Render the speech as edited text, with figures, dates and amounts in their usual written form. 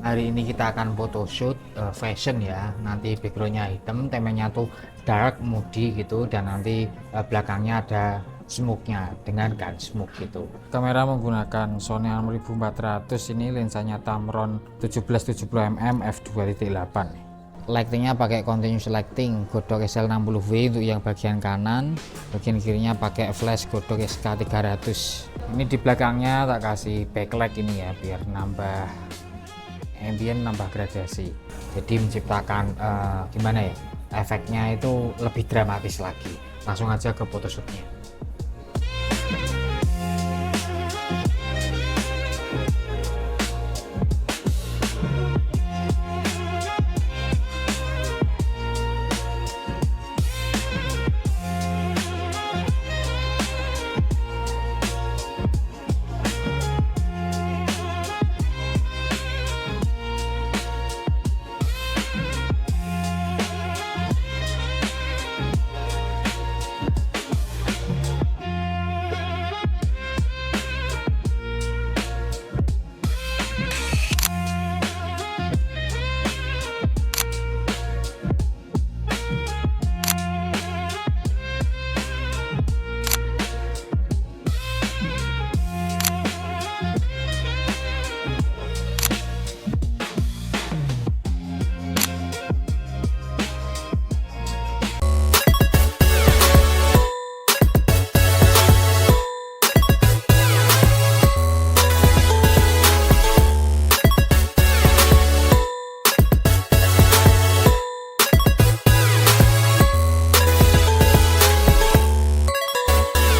Hari ini kita akan photoshoot fashion ya. Nanti backgroundnya hitam, temanya tuh dark, moody gitu, dan nanti belakangnya ada smoke-nya dengan gun smoke gitu. Kamera menggunakan Sony A6400, ini lensanya Tamron 1770mm f2.8. Lightingnya pakai continuous lighting Godox SL60V untuk yang bagian kanan, bagian kirinya pakai flash Godox SK300. Ini di belakangnya tak kasih backlight ini ya, biar nambah ambient, nambah gradasi, jadi menciptakan gimana ya, efeknya itu lebih dramatis lagi. Langsung aja ke photoshootnya.